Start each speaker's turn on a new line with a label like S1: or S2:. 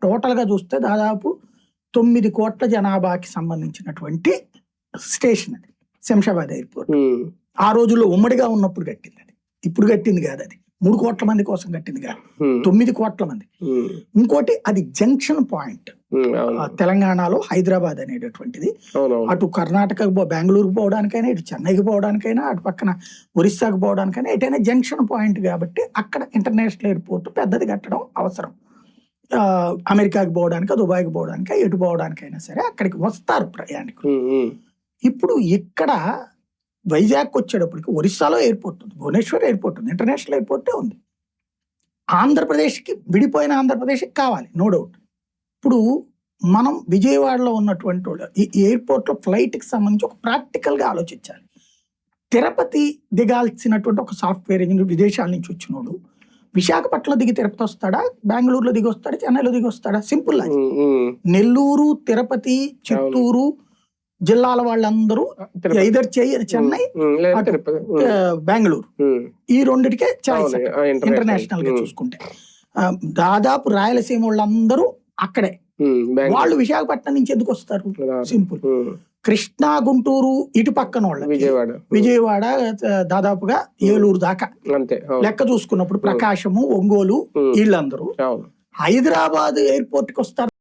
S1: Total గా చూస్తే దాదాపు 9 కోట్ల జనాభాకి సంబంధించినటువంటి స్టేషన్ అది శంషాబాద్ ఎయిర్పోర్ట్. ఆ రోజుల్లో ఉమ్మడిగా ఉన్నప్పుడు కట్టింది అది, ఇప్పుడు కట్టింది కాదు. అది 3 కోట్ల మంది కోసం కట్టింది కాదు, 9 కోట్ల మంది. ఇంకోటి అది జంక్షన్ పాయింట్ తెలంగాణలో హైదరాబాద్ అనేటటువంటిది. అటు కర్ణాటక బెంగళూరుకు పోవడానికైనా, ఇటు చెన్నైకి పోవడానికైనా, అటు పక్కన ఒరిస్సాకు పోవడానికైనా ఎటైనా జంక్షన్ పాయింట్ కాబట్టి అక్కడ ఇంటర్నేషనల్ ఎయిర్పోర్ట్ పెద్దది కట్టడం అవసరం. అమెరికాకి పోవడానికి, దుబాయ్కి పోవడానికి, ఎటు పోవడానికైనా సరే అక్కడికి వస్తారు ప్రయాణికులు. ఇప్పుడు ఇక్కడ వైజాగ్ వచ్చేటప్పటికి ఒరిస్సాలో ఎయిర్పోర్ట్ ఉంది, భువనేశ్వర్ ఎయిర్పోర్ట్ ఉంది, ఇంటర్నేషనల్ ఎయిర్పోర్టే ఉంది. ఆంధ్రప్రదేశ్కి విడిపోయిన ఆంధ్రప్రదేశ్కి కావాలి, నో డౌట్. ఇప్పుడు మనం విజయవాడలో ఉన్నటువంటి వాళ్ళు ఈ ఎయిర్పోర్ట్లో ఫ్లైట్కి సంబంధించి ఒక ప్రాక్టికల్గా ఆలోచించాలి. తిరుపతి దిగాల్సినటువంటి ఒక సాఫ్ట్వేర్ ఇంజనీర్ విదేశాల నుంచి వచ్చినోడు విశాఖపట్నంలో దిగి తిరుపతి వస్తాడా, బెంగళూరులో దిగి వస్తాడా, చెన్నైలో దిగి వస్తాడా? సింపుల్. నెల్లూరు, తిరుపతి, చిత్తూరు జిల్లాల వాళ్ళందరూ ఐదర్ చెన్నై, బెంగళూరు, ఈ రెండిటికే చాయిస్ ఇంటర్నేషనల్ గా చూసుకుంటే. దాదాపు రాయలసీమ వాళ్ళందరూ అక్కడే, వాళ్ళు విశాఖపట్నం నుంచి ఎందుకు వస్తారు? సింపుల్. కృష్ణా, గుంటూరు ఇటు పక్కన వాళ్ళ విజయవాడ దాదాపుగా ఏలూరు దాకా లెక్క చూసుకున్నప్పుడు ప్రకాశము, ఒంగోలు వీళ్ళందరూ హైదరాబాద్ ఎయిర్పోర్ట్ కి వస్తారు.